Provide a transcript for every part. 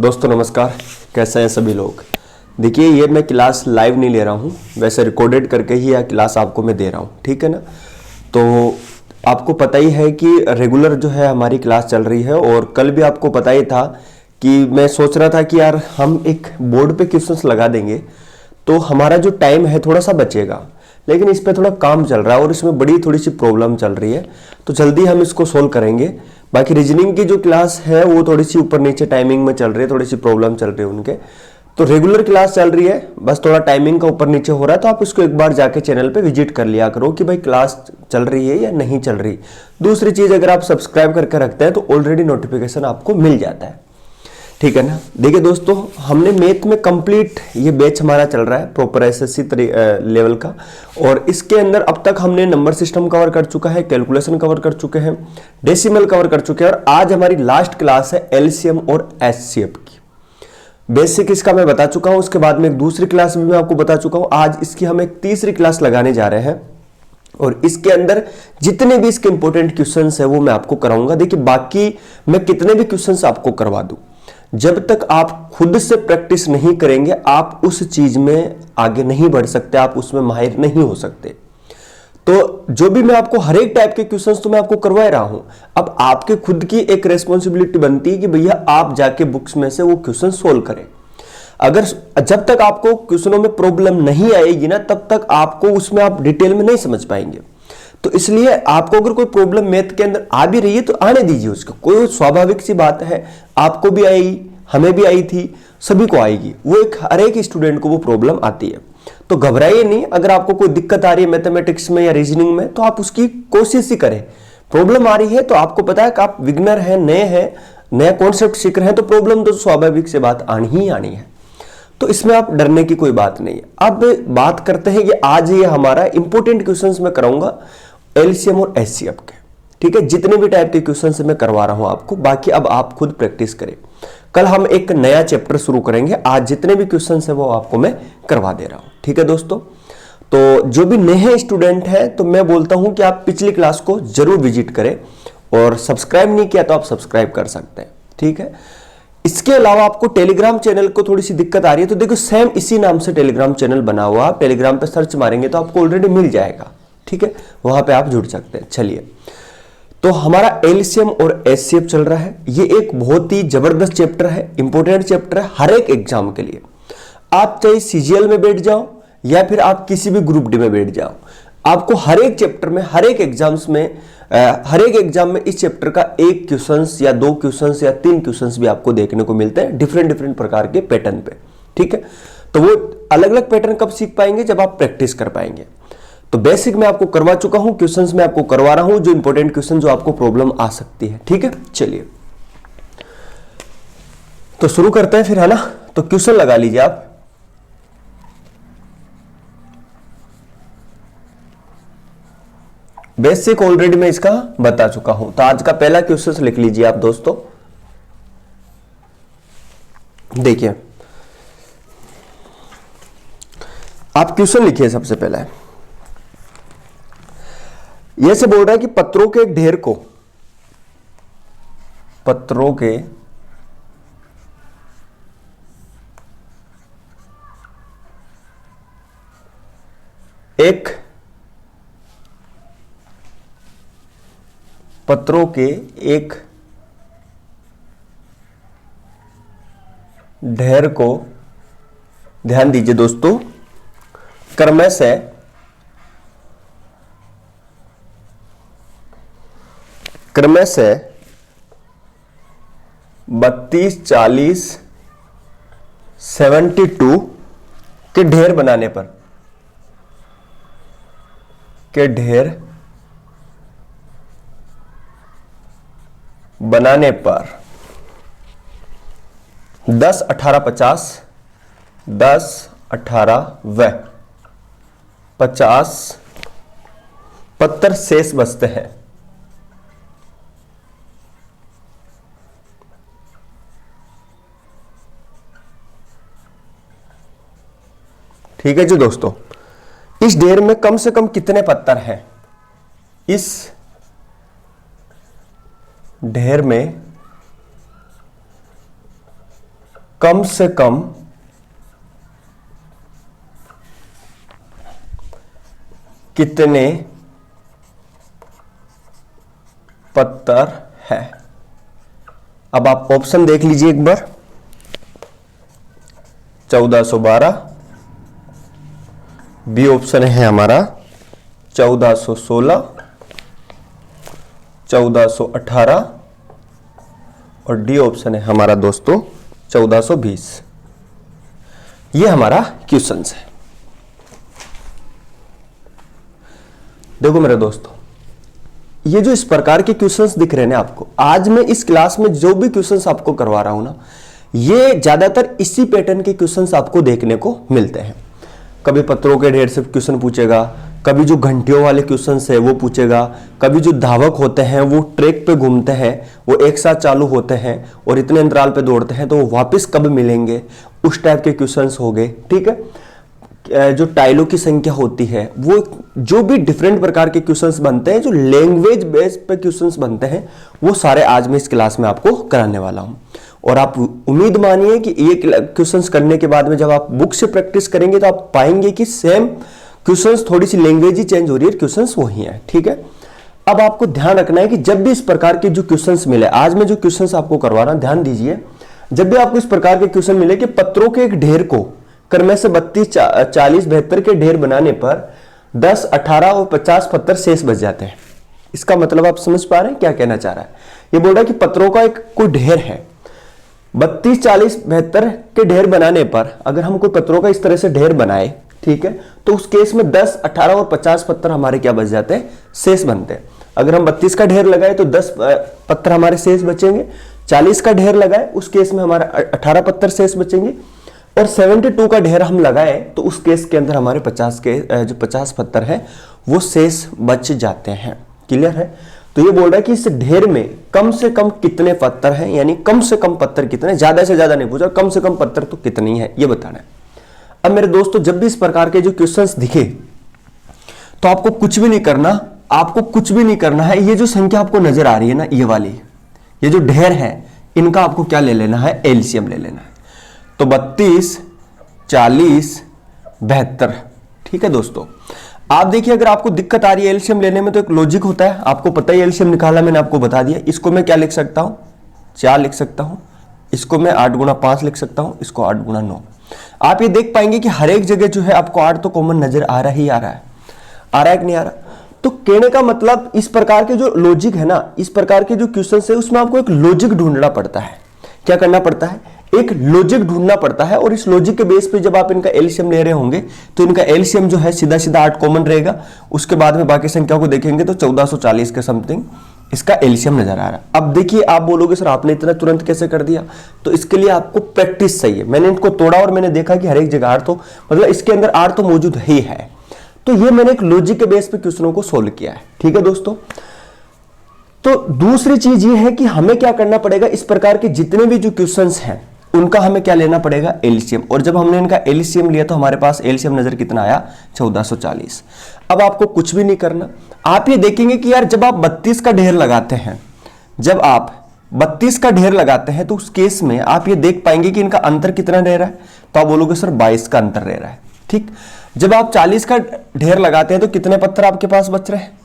दोस्तों नमस्कार, कैसे हैं सभी लोग। देखिए ये मैं क्लास लाइव नहीं ले रहा हूँ, वैसे रिकॉर्डेड करके ही यह क्लास आपको मैं दे रहा हूँ, ठीक है ना। तो आपको पता ही है कि रेगुलर जो है हमारी क्लास चल रही है और कल भी आपको पता ही था कि मैं सोच रहा था कि यार हम एक बोर्ड पे क्वेश्चंस लगा देंगे तो हमारा जो टाइम है थोड़ा सा बचेगा, लेकिन इस पे थोड़ा काम चल रहा है और इसमें बड़ी थोड़ी सी प्रॉब्लम चल रही है, तो जल्दी हम इसको सोल्व करेंगे। बाकी रीजनिंग की जो क्लास है वो थोड़ी सी ऊपर नीचे टाइमिंग में चल रही है, थोड़ी सी प्रॉब्लम चल रही है उनके। तो रेगुलर क्लास चल रही है, बस थोड़ा टाइमिंग का ऊपर नीचे हो रहा है, तो आप इसको एक बार जाके चैनल पे विजिट कर लिया करो कि भाई क्लास चल रही है या नहीं चल रही। दूसरी चीज, अगर आप सब्सक्राइब करके रखते हैं तो ऑलरेडी नोटिफिकेशन आपको मिल जाता है, ठीक है ना। देखिए दोस्तों, हमने मैथ में कंप्लीट ये बैच हमारा चल रहा है प्रॉपर एसएससी लेवल का, और इसके अंदर अब तक हमने नंबर सिस्टम कवर कर चुका है, कैलकुलेशन कवर कर चुके हैं, डेसिमल कवर कर चुके हैं, और आज हमारी लास्ट क्लास है एलसीएम और एचसीएफ की। बेसिक इसका मैं बता चुका हूं, उसके बाद में एक दूसरी क्लास भी मैं आपको बता चुका हूं। आज इसकी हम एक तीसरी क्लास लगाने जा रहे हैं और इसके अंदर जितने भी इसके इंपॉर्टेंट क्वेश्चंस है वो मैं आपको कराऊंगा। देखिए बाकी मैं कितने भी क्वेश्चंस आपको करवा दूं, जब तक आप खुद से प्रैक्टिस नहीं करेंगे आप उस चीज में आगे नहीं बढ़ सकते, आप उसमें माहिर नहीं हो सकते। तो जो भी मैं आपको हर एक टाइप के क्वेश्चंस तो मैं आपको करवा रहा हूं, अब आपके खुद की एक रेस्पॉन्सिबिलिटी बनती है कि भैया आप जाके बुक्स में से वो क्वेश्चन सोल्व करें। अगर जब तक आपको क्वेश्चनों में प्रॉब्लम नहीं आएगी ना, तब तक आपको उसमें आप डिटेल में नहीं समझ पाएंगे। तो इसलिए आपको अगर कोई प्रॉब्लम मैथ के अंदर आ भी रही है तो आने दीजिए उसको, कोई स्वाभाविक सी बात है, आपको भी आएगी, हमें भी आई थी, सभी को आएगी, वो एक हर एक स्टूडेंट को वो प्रॉब्लम आती है। तो घबराइए नहीं, अगर आपको कोई दिक्कत आ रही है मैथमेटिक्स में या रीजनिंग में तो आप उसकी कोशिश ही करें। प्रॉब्लम आ रही है तो आपको पता है कि आप बिगनर हैं, नए हैं, नया कॉन्सेप्ट सीख रहे हैं, तो प्रॉब्लम तो स्वाभाविक से बात आनी ही आनी है, तो इसमें आप डरने की कोई बात नहीं है। अब बात करते हैं कि आज ये हमारा इंपॉर्टेंट क्वेश्चंस मैं कराऊंगा एलसीएम और एचसीएफ के, ठीक है। जितने भी टाइप के क्वेश्चंस मैं करवा रहा हूं आपको, बाकी अब आप खुद प्रैक्टिस करें। कल हम एक नया चैप्टर शुरू करेंगे, आज जितने भी क्वेश्चंस है वो आपको मैं करवा दे रहा हूं, ठीक है दोस्तों। तो जो भी नए स्टूडेंट हैं तो मैं बोलता हूं कि आप पिछली क्लास को जरूर विजिट करें, और सब्सक्राइब नहीं किया तो आप सब्सक्राइब कर सकते हैं, ठीक है। इसके अलावा आपको टेलीग्राम चैनल को थोड़ी सी दिक्कत आ रही है तो देखो सेम इसी नाम से टेलीग्राम चैनल बना हुआ, आप टेलीग्राम पे सर्च मारेंगे तो आपको ऑलरेडी मिल जाएगा, ठीक है, वहां पे आप जुड़ सकते हैं। चलिए, तो हमारा एलसीएम और एचसीएफ चल रहा है। ये एक बहुत ही जबरदस्त चैप्टर है, इंपॉर्टेंट चैप्टर है हर एक एग्जाम के लिए। आप चाहे सीजीएल में बैठ जाओ या फिर आप किसी भी ग्रुप डी में बैठ जाओ, आपको हर एक चैप्टर में, हर एक एग्जाम्स में, हर एक एग्जाम में इस चैप्टर का एक क्वेश्चंस या दो क्वेश्चंस या तीन क्वेश्चंस भी आपको देखने को मिलते हैं डिफरेंट डिफरेंट प्रकार के पैटर्न पे, ठीक है। तो वो अलग अलग पैटर्न कब सीख पाएंगे, जब आप प्रैक्टिस कर पाएंगे। तो बेसिक मैं आपको करवा चुका हूं, क्वेश्चंस मैं आपको करवा रहा हूं, जो इंपॉर्टेंट क्वेश्चन जो आपको प्रॉब्लम आ सकती है, ठीक है। चलिए तो शुरू करते हैं फिर, है ना। तो क्वेश्चन लगा लीजिए आप। बेसिक ऑलरेडी मैं इसका बता चुका हूं, तो आज का पहला क्वेश्चन लिख लीजिए आप दोस्तों। देखिए आप क्वेश्चन लिखिए सबसे पहले। यह से बोल रहा है कि पत्रों के एक ढेर को, पत्रों के एक पत्रों के एक ढेर को, ध्यान दीजिए दोस्तों, क्रमशः 32, 40, 72 के ढेर बनाने पर, के ढेर बनाने पर 10, 18, 50, 10, 18 व 50 पत्थर शेष बचते हैं। ठीक है जी दोस्तों, इस ढेर में कम से कम कितने पत्थर हैं? इस ढेर में कम से कम कितने पत्थर है। अब आप ऑप्शन देख लीजिए एक बार। 1412, बी ऑप्शन है हमारा 1416, 1418 और डी ऑप्शन है हमारा दोस्तों 1420। ये हमारा क्वेश्चन है। देखो मेरे दोस्तों, ये जो इस प्रकार के क्वेश्चंस दिख रहे हैं ना आपको, आज मैं इस क्लास में जो भी क्वेश्चंस आपको करवा रहा हूं ना, ये ज्यादातर इसी पैटर्न के क्वेश्चंस आपको देखने को मिलते हैं। कभी पत्थरों के ढेर से क्वेश्चन पूछेगा, कभी जो घंटियों वाले क्वेश्चंस है वो पूछेगा, कभी जो धावक होते हैं वो ट्रैक पे घूमते हैं, वो एक साथ चालू होते हैं और इतने अंतराल पे दौड़ते हैं तो वो वापस कब मिलेंगे, उस टाइप के क्वेश्चंस हो गए। ठीक है, जो टाइलों की संख्या होती है, वो जो भी डिफरेंट प्रकार के क्वेश्चंस बनते हैं, जो लैंग्वेज बेस पे क्वेश्चंस बनते हैं, वो सारे आज मैं इस क्लास में आपको कराने वाला हूं। और आप उम्मीद मानिए कि ये क्वेश्चंस करने के बाद में जब आप बुक से प्रैक्टिस करेंगे तो आप पाएंगे कि सेम क्वेश्चंस, थोड़ी सी लैंग्वेज ही चेंज हो रही है, क्वेश्चंस वही है। ठीक है, अब आपको ध्यान रखना है कि जब भी इस प्रकार के जो क्वेश्चंस मिले, आज मैं जो क्वेश्चंस आपको करवा रहा हूं, ध्यान दीजिए, जब भी आपको इस प्रकार के क्वेश्चन मिले कि पत्थरों के एक ढेर को क्रम से 32, 40, 72 के ढेर बनाने पर 10, 18 और 50 पत्थर शेष बच जाते हैं, इसका मतलब आप समझ पा रहे हैं क्या कहना चाह रहा है। ये बोल रहा है कि पत्थरों का एक कोई ढेर है, 32, 40, 72 के ढेर बनाने पर अगर हम कोई पत्थरों का इस तरह से ढेर बनाए, ठीक है, तो उस केस में 10, 18 और 50 पत्थर हमारे क्या बच जाते हैं, शेष बनते हैं। अगर हम 32 का ढेर लगाए तो 10 पत्थर हमारे शेष बचेंगे, 40 का ढेर लगाए उस केस में हमारा 18 पत्थर शेष बचेंगे, और 72 का ढेर हम लगाए तो उस केस के अंदर हमारे 50 पत्थर है वो शेष बच जाते हैं। क्लियर है? तो ये बोल रहा है कि इस ढेर में कम से कम कितने पत्थर हैं, यानी कम से कम पत्थर कितने, ज्यादा से ज्यादा नहीं पूछा, कम से कम पत्थर तो कितनी है ये बताना है। अब मेरे दोस्तों, जब भी इस प्रकार के जो क्वेश्चंस दिखे तो आपको कुछ भी नहीं करना, आपको कुछ भी नहीं करना है। ये जो संख्या आपको नजर आ रही है ना, ये वाली, ये जो ढेर है, इनका आपको क्या ले लेना है, एलसीएम ले लेना है। तो 32, 40, 72। ठीक है दोस्तों, आप देखिए, अगर आपको दिक्कत आ रही है एलसीएम लेने में तो एक लॉजिक होता है, आपको पता ही एलसीएम निकाला, मैंने आपको बता दिया। इसको मैं क्या लिख सकता हूं, 4 लिख सकता हूं, इसको मैं 8 गुना 5 लिख सकता हूं, इसको 8 गुना 9। आप ये देख पाएंगे कि हर एक जगह जो है आपको 8 तो कॉमन नजर आ रहा ही आ रहा है, आ रहा है कि नहीं आ रहा। तो कहने का मतलब, इस प्रकार के जो लॉजिक है ना, इस प्रकार के जो क्वेश्चन है, उसमें आपको एक लॉजिक ढूंढना पड़ता है। क्या करना पड़ता है, एक लॉजिक ढूंढना पड़ता है। और इस लॉजिक के बेस पे जब आप इनका एलसीएम ले रहे होंगे तो इनका एलसीएम जो है सीधा सीधा 8 कॉमन रहेगा। उसके बाद में बाकी संख्याओं को देखेंगे तो 1440 के समथिंग इसका एलसीएम नजर आ रहा है। अब देखिए, आप बोलोगे सर आपने इतना तुरंत कैसे कर दिया, तो इसके लिए आपको प्रैक्टिस चाहिए। मैंने इनको तोड़ा और मैंने देखा कि हर एक जगह 8 तो, मतलब इसके अंदर 8 तो मौजूद ही है। तो ये मैंने एक लॉजिक के बेस पे क्वेश्चनों को सोल्व किया है। ठीक है दोस्तों, तो दूसरी चीज ये है कि हमें क्या करना पड़ेगा, इस प्रकार के जितने भी जो क्वेश्चंस हैं उनका हमें क्या लेना पड़ेगा, एलसीएम। और जब हमने इनका एलसीएम लिया तो हमारे पास एलसीएम नजर कितना आया, 1440। अब आपको कुछ भी नहीं करना, आप ये देखेंगे कि यार जब आप 32 का ढेर लगाते हैं, जब आप 32 का ढेर लगाते हैं तो उस केस में आप ये देख पाएंगे कि इनका अंतर कितना रह रहा है, तो आप बोलोगे सर 22 का अंतर रह रहा है। ठीक, जब आप 40 का ढेर लगाते हैं तो कितने पत्थर आपके पास बच रहे हैं,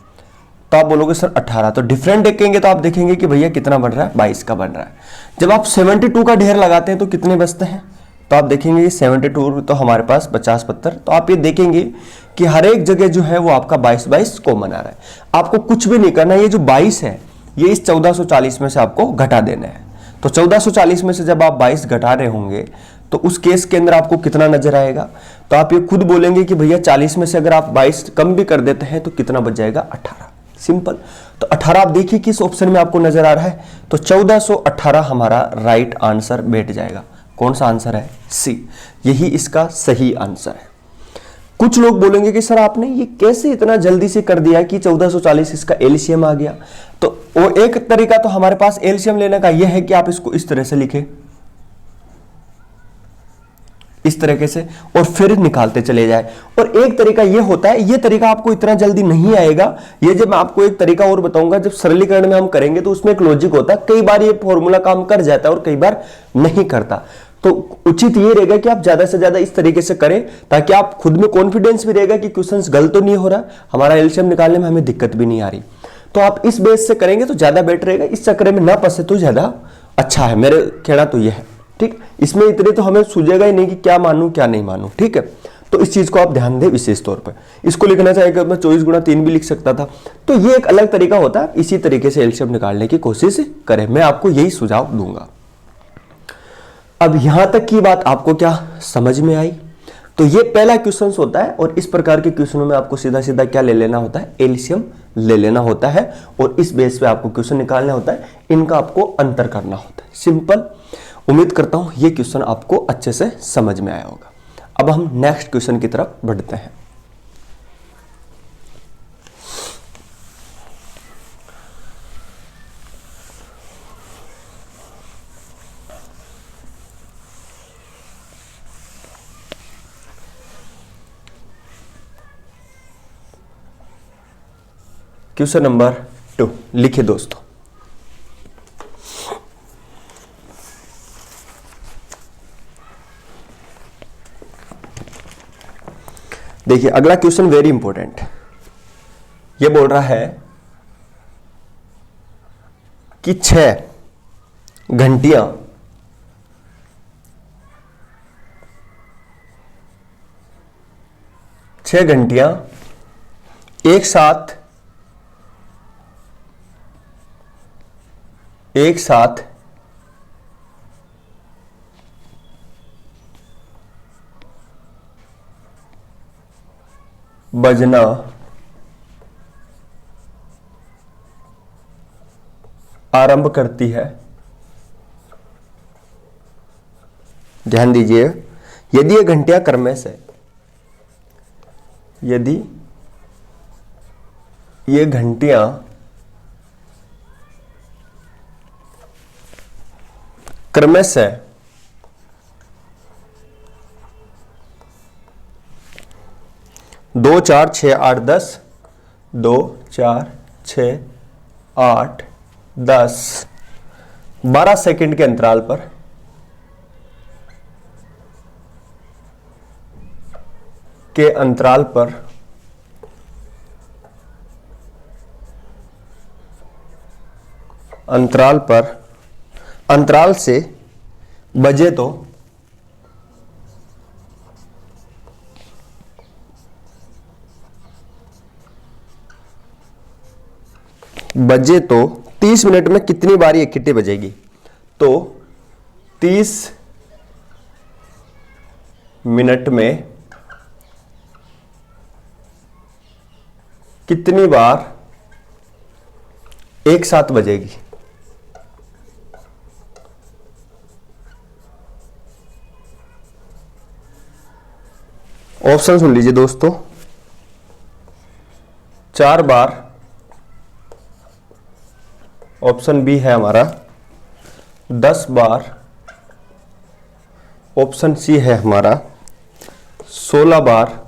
तो आप बोलोगे सर 18। तो डिफरेंट देखेंगे तो आप देखेंगे कि भैया कितना बढ़ रहा है, 22 का बन रहा है। जब आप 72 का ढेर लगाते हैं तो कितने बचते हैं, तो आप देखेंगे कि 72 तो हमारे पास 50 पत्थर। तो आप ये देखेंगे कि हर एक जगह जो है वो आपका 22 कॉमन आ रहा है। आपको कुछ भी नहीं करना, ये जो 22 है ये इस 1440 में से आपको घटा देना है। तो 1440 में से जब आप 22 घटा रहे होंगे तो उस केस के अंदर आपको कितना नजर आएगा, तो आप ये खुद बोलेंगे कि भैया 40 में से अगर आप 22 कम भी कर देते हैं तो कितना बच जाएगा, 18। सिंपल। तो 18 आप देखिए किस ऑप्शन में आपको नजर आ रहा है, तो 1418 हमारा राइट आंसर बैठ जाएगा। कौन सा आंसर है, सी, यही इसका सही आंसर है। कुछ लोग बोलेंगे कि सर आपने ये कैसे इतना जल्दी से कर दिया कि 1440 इसका एलसीएम आ गया। तो वो एक तरीका तो हमारे पास एलसीएम लेने का यह है कि आप इसको इस तरह से लिखें, इस तरीके से, और फिर निकालते चले जाए। और एक तरीका यह होता है, यह तरीका आपको इतना जल्दी नहीं आएगा। ये जब मैं आपको एक तरीका और बताऊंगा, जब सरलीकरण में हम करेंगे तो उसमें एक लॉजिक होता है, कई बार ये फॉर्मूला काम कर जाता है और कई बार नहीं करता। तो उचित ये रहेगा कि आप ज्यादा से ज्यादा इस तरीके से करें ताकि आप खुद में कॉन्फिडेंस भी रहेगा कि क्वेश्चंस गलत तो नहीं हो रहा, हमारा एलसीएम निकालने में हमें दिक्कत भी नहीं आ रही। तो आप इस बेस से करेंगे तो ज्यादा बेटर रहेगा, इस चक्कर में ना फंसे तो ज्यादा अच्छा है, मेरे कहना तो यह है। ठीक, इसमें इतने तो हमें सूझेगा ही नहीं कि क्या मानूं क्या नहीं मानूं। ठीक है, तो इस चीज को आप ध्यान दें विशेष तौर पर। इसको लिखना चाहेगा मैं 24×3 भी लिख सकता था, तो ये एक अलग तरीका होता है। इसी तरीके से एलसीएम निकालने की कोशिश करें, मैं आपको यही सुझाव दूंगा। अब यहां तक की बात आपको क्या समझ में आई? तो ये पहला क्वेश्चन होता है और इस प्रकार के क्वेश्चनों में आपको सीधा सीधा क्या ले लेना होता है, एलसीएम ले लेना होता है और इस बेस पे आपको क्वेश्चन निकालना होता है, इनका आपको अंतर करना होता है। सिंपल। उम्मीद करता हूं ये क्वेश्चन आपको अच्छे से समझ में आया होगा। अब हम नेक्स्ट क्वेश्चन की तरफ बढ़ते हैं। क्वेश्चन नंबर 2 लिखिए दोस्तों। देखिए अगला क्वेश्चन वेरी इंपॉर्टेंट। ये बोल रहा है कि 6 घंटियां एक साथ बजना आरंभ करती है। ध्यान दीजिए, यदि ये घंटियां क्रमश से, यदि ये घंटियां क्रमश से 2 4 6 8 10, 2 4 6 8 10 12 सेकंड के अंतराल पर अंतराल से बजे तो बजे तो 30 मिनट में कितनी बारी इकट्ठी बजेगी? तो 30 मिनट में कितनी बार एक साथ बजेगी? ऑप्शन सुन लीजिए दोस्तों। 4 बार ऑप्शन बी है हमारा, 10 बार ऑप्शन सी है हमारा, 16 बार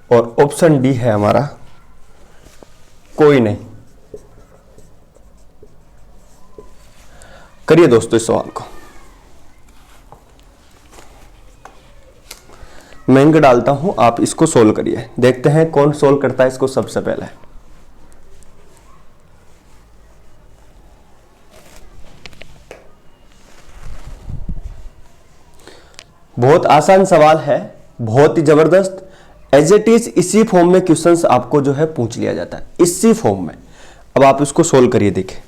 और ऑप्शन डी है हमारा कोई नहीं। करिए दोस्तों इस सवाल को। मैं इनका डालता हूं, आप इसको सोल्व करिए। देखते हैं कौन सोल्व करता है इसको सबसे पहले। बहुत आसान सवाल है, बहुत ही जबरदस्त। एज इट इज इसी फॉर्म में क्वेश्चंस आपको जो है पूछ लिया जाता है, इसी फॉर्म में। अब आप इसको सोल्व करिए, देखिए।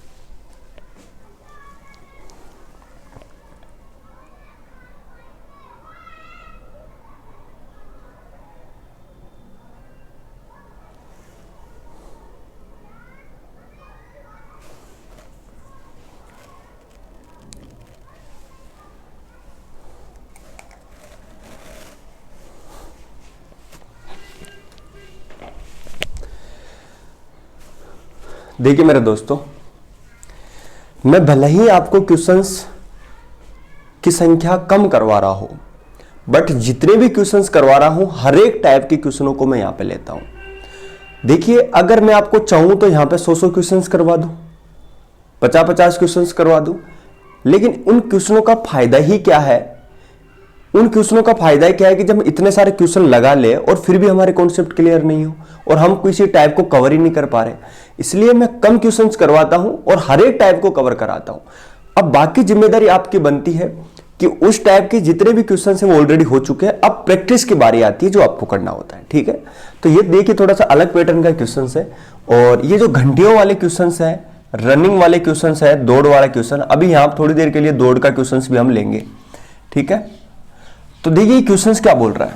देखिए मेरे दोस्तों, मैं भले ही आपको क्वेश्चंस की संख्या कम करवा रहा हूं, बट जितने भी क्वेश्चंस करवा रहा हूं हर एक टाइप के क्वेश्चनों को मैं यहां पे लेता हूं। देखिए अगर मैं आपको चाहूं तो यहां पे 100 क्वेश्चंस करवा दूं, 50 क्वेश्चंस करवा दूं, लेकिन उन क्वेश्चनों का फायदा ही क्या है? उन क्वेश्चनों का फायदा क्या है कि जब हम इतने सारे क्वेश्चन लगा ले और फिर भी हमारे कॉन्सेप्ट क्लियर नहीं हो और हम किसी टाइप को कवर ही नहीं कर पा रहे, इसलिए मैं कम क्वेश्चंस करवाता हूं और हर एक टाइप को कवर कराता हूं। अब बाकी जिम्मेदारी आपकी बनती है कि उस टाइप के जितने भी क्वेश्चन हैं वो ऑलरेडी हो चुके हैं, अब प्रैक्टिस की बारी आती है जो आपको करना होता है। ठीक है, तो ये देखिए थोड़ा सा अलग पैटर्न का क्वेश्चन है, और ये जो घंटियों वाले क्वेश्चन है, रनिंग वाले क्वेश्चन है, दौड़ वाला क्वेश्चन, अभी यहां थोड़ी देर के लिए दौड़ का क्वेश्चन भी हम लेंगे। ठीक है, तो देखिए क्वेश्चन क्या बोल रहा है।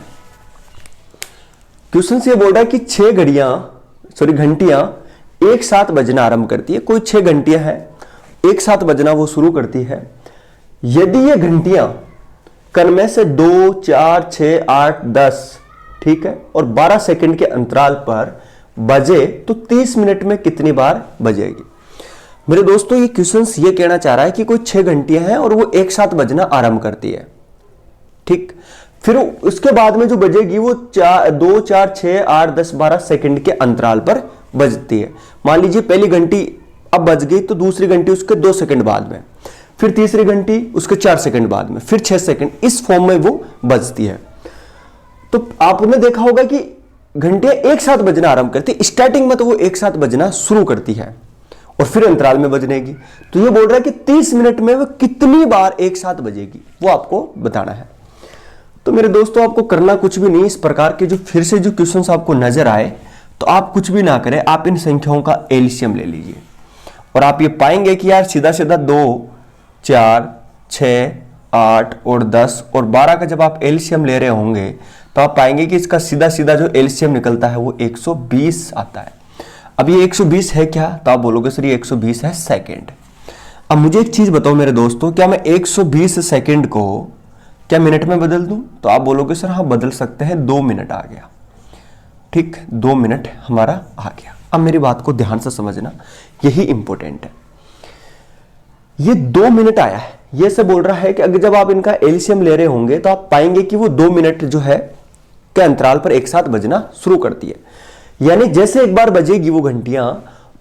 क्वेश्चन ये बोल रहा है कि 6 घंटियां एक साथ बजना आरंभ करती है। कोई 6 घंटियां हैं, एक साथ बजना वो शुरू करती है। यदि ये घंटियां क्रम से 2, 4, 6, 8, 10, ठीक है, और 12 सेकंड के अंतराल पर बजे तो 30 मिनट में कितनी बार बजेगी? मेरे दोस्तों ये क्वेश्चन ये कहना चाह रहा है कि कोई 6 घंटियां हैं और वो एक साथ बजना आरंभ करती है। ठीक, फिर उसके बाद में जो बजेगी वो 2, 4, 6, 8, 10, 12 सेकंड के अंतराल पर बजती है। मान लीजिए पहली घंटी अब बज गई तो दूसरी घंटी उसके 2 सेकंड बाद में, फिर तीसरी घंटी उसके 4 सेकंड बाद में, फिर 6 सेकंड, इस फॉर्म में वो बजती है। तो आपने देखा होगा कि घंटियां एक साथ बजना आरंभ करती है, स्टार्टिंग में तो वो एक साथ बजना शुरू करती है और फिर अंतराल में बजनेगी। तो ये बोल रहा है कि 30 मिनट में वो कितनी बार एक साथ बजेगी वो आपको बताना है। तो मेरे दोस्तों आपको करना कुछ भी नहीं, इस प्रकार के जो फिर से जो क्वेश्चंस आपको नजर आए तो आप कुछ भी ना करें, आप इन संख्याओं का एलसीएम ले लीजिए और आप ये पाएंगे कि यार सीधा सीधा 2, 4, 6, 8 और 10 और 12 का जब आप एलसीएम ले रहे होंगे तो आप पाएंगे कि इसका सीधा सीधा जो एलसीएम निकलता है वो 120 आता है। अब ये 120 है क्या? तो आप बोलोगे सर ये 120 है सेकंड। अब मुझे एक चीज बताओ मेरे दोस्तों, क्या मैं 120 सेकंड को क्या मिनट में बदल दूं? तो आप बोलोगे सर हाँ बदल सकते हैं, 2 मिनट आ गया। ठीक, 2 मिनट हमारा आ गया। अब मेरी बात को ध्यान से समझना, यही इंपॉर्टेंट है। ये 2 मिनट आया है, ये से बोल रहा है कि अगर जब आप इनका एलसीएम ले रहे होंगे तो आप पाएंगे कि वो 2 मिनट जो है के अंतराल पर एक साथ बजना शुरू करती है। यानी जैसे एक बार बजेगी वो घंटियां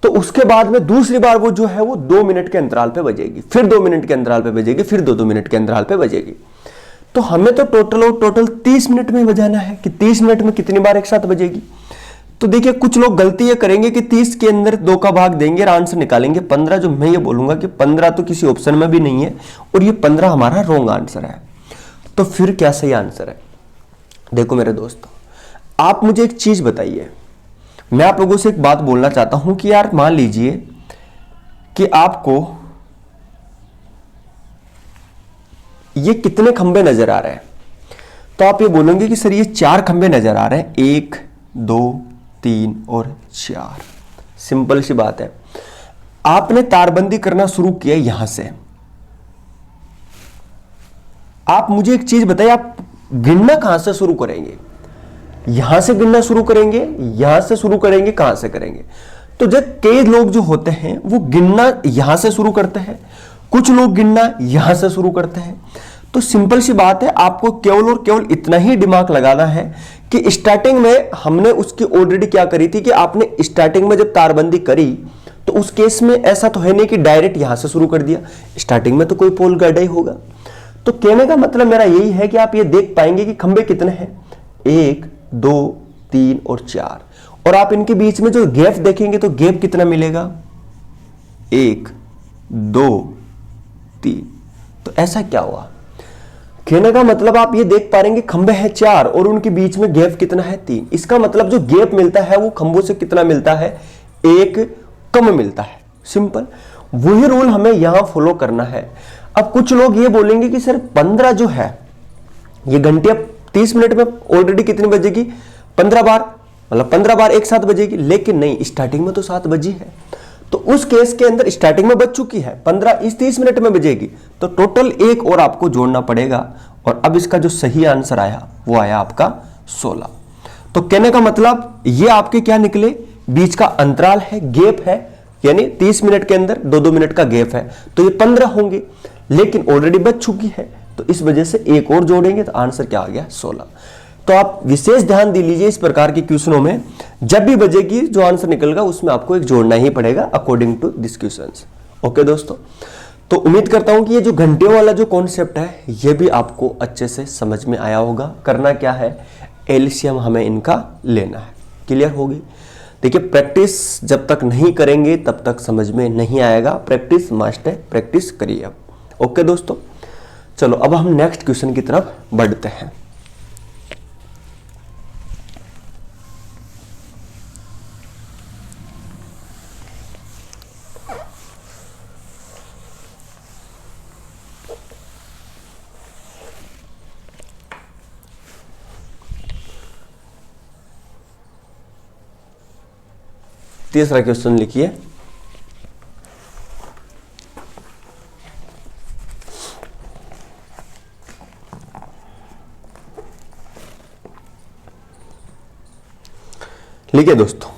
तो उसके बाद में दूसरी बार वो जो है वो 2 मिनट के अंतराल पे बजेगी, फिर 2 मिनट के अंतराल पे बजेगी, फिर 2 मिनट के अंतराल पे बजेगी। तो हमें तो टोटल 30 मिनट में बजाना है कि 30 मिनट में कितनी बार एक साथ बजेगी। तो देखिए कुछ लोग गलती ये करेंगे कि 30 के अंदर 2 का भाग देंगे और आंसर निकालेंगे 15। जो मैं ये बोलूंगा कि 15 तो किसी ऑप्शन में भी नहीं है और ये 15 हमारा रॉन्ग आंसर है। तो फिर क्या सही आंसर है? देखो मेरे दोस्तों, आप मुझे एक चीज बताइए, मैं आप लोगों से एक बात बोलना चाहता हूं कि यार मान लीजिए कि आपको ये कितने खंबे नजर आ रहे हैं, तो आप ये बोलेंगे कि सर ये 4 खंबे नजर आ रहे हैं, 1, 2, 3 और 4। सिंपल सी बात है, आपने तारबंदी करना शुरू किया यहां से। आप मुझे एक चीज बताइए, आप गिनना कहां से शुरू करेंगे? यहां से गिनना शुरू करेंगे, यहां से शुरू करेंगे, कहां से करेंगे? तो जब कई लोग जो होते हैं वो गिनना यहां से शुरू करते हैं, कुछ लोग गिनना यहां से शुरू करते हैं। तो सिंपल सी बात है, आपको केवल और केवल इतना ही दिमाग लगाना है कि स्टार्टिंग में हमने उसकी ऑलरेडी क्या करी थी कि आपने स्टार्टिंग में जब तारबंदी करी तो उस केस में ऐसा तो है नहीं कि डायरेक्ट यहां से शुरू कर दिया, स्टार्टिंग में तो कोई पोल गार्ड ही होगा। तो कहने का मतलब मेरा यही है कि आप ये देख पाएंगे कि खंबे कितने हैं, 1, 2, 3 और 4, और आप इनके बीच में जो गैप देखेंगे तो गैप कितना मिलेगा, 1, 2, 3। तो ऐसा क्या हुआ? कहने का मतलब आप ये देख पा रहे खंबे हैं 4 और उनके बीच में गैप कितना है, 3। इसका मतलब जो गैप मिलता है वो खंबों से कितना मिलता है, 1 कम मिलता है। सिंपल, वही रूल हमें यहां फॉलो करना है। अब कुछ लोग ये बोलेंगे कि सर 15 जो है ये घंटियां 30 मिनट में ऑलरेडी कितनी बजेगी, 15 बार, मतलब 15 बार एक साथ बजेगी। लेकिन नहीं, स्टार्टिंग में तो 7 बजी है, तो उस केस के अंदर स्टार्टिंग में बज चुकी है, 15 इस 30 मिनट में बजेगी, तो टोटल 1 और आपको जोड़ना पड़ेगा। और अब इसका जो सही आंसर आया वो आया आपका 16। तो कहने का मतलब ये आपके क्या निकले, बीच का अंतराल है, गैप है, यानी 30 मिनट के अंदर 2-2 मिनट का गैप है, तो ये 15 होंगे, लेकिन ऑलरेडी बज चुकी है, तो इस वजह से 1 और जोड़ेंगे तो आंसर क्या आ गया, 16। तो आप विशेष ध्यान दे लीजिए, इस प्रकार के क्वेश्चनों में जब भी बजेगी जो आंसर निकलेगा उसमें आपको एक जोड़ना ही पड़ेगा according to this questions. Okay दोस्तों, तो उम्मीद करता हूं कि ये जो घंटियों वाला जो कॉन्सेप्ट है ये भी आपको अच्छे से समझ में आया होगा। करना क्या है, एलसीएम हमें इनका लेना है। क्लियर होगी? देखिए, प्रैक्टिस जब तक नहीं करेंगे तब तक समझ में नहीं आएगा। प्रैक्टिस मस्ट है, प्रैक्टिस करिए अब। ओके दोस्तों, चलो अब हम नेक्स्ट क्वेश्चन की तरफ बढ़ते हैं। तीसरा क्वेश्चन लिखिए। लिखिए दोस्तों,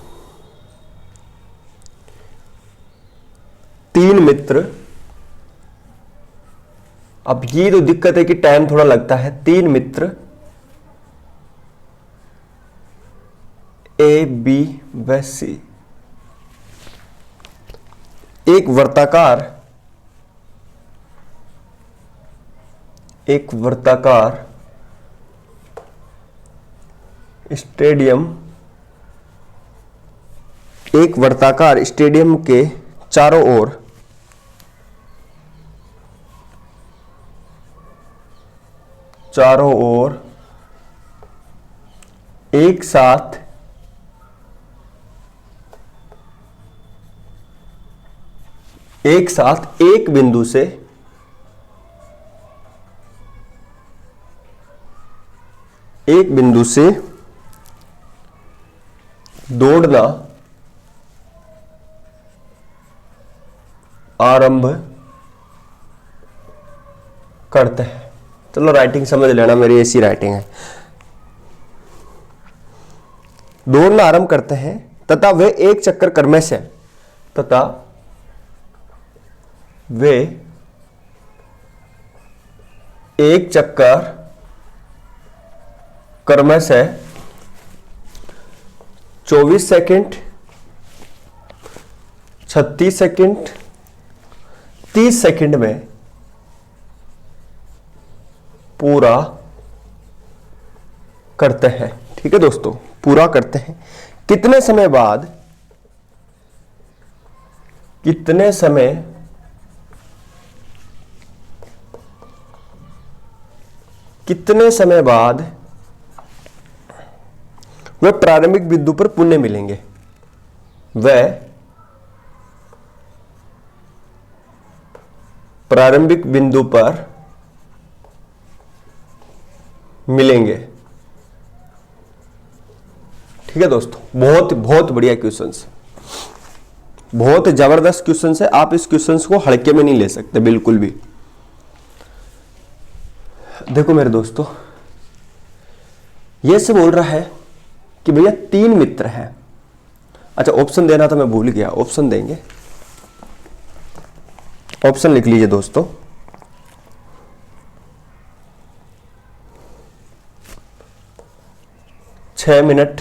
तीन मित्र, अब ये तो दिक्कत है कि टाइम थोड़ा लगता है। तीन मित्र ए, बी व सी एक वर्ताकार स्टेडियम के चारों ओर एक साथ एक बिंदु से दौड़ना आरंभ करते हैं। चलो राइटिंग समझ लेना, मेरी ऐसी राइटिंग है। दौड़ना आरंभ करते हैं तथा वे एक चक्कर क्रमशः 24 सेकंड, 36 सेकंड, 30 सेकंड में पूरा करते हैं। ठीक है दोस्तों, पूरा करते हैं। कितने समय बाद वे प्रारंभिक बिंदु पर पुनः मिलेंगे? वह प्रारंभिक बिंदु पर मिलेंगे। ठीक है दोस्तों, बहुत बहुत बढ़िया क्वेश्चंस, बहुत जबरदस्त क्वेश्चंस है। आप इस क्वेश्चंस को हल्के में नहीं ले सकते बिल्कुल भी। देखो मेरे दोस्तों, ये से बोल रहा है कि भैया तीन मित्र हैं। अच्छा, ऑप्शन देना तो मैं भूल गया, ऑप्शन देंगे। ऑप्शन लिख लीजिए दोस्तों। छह मिनट,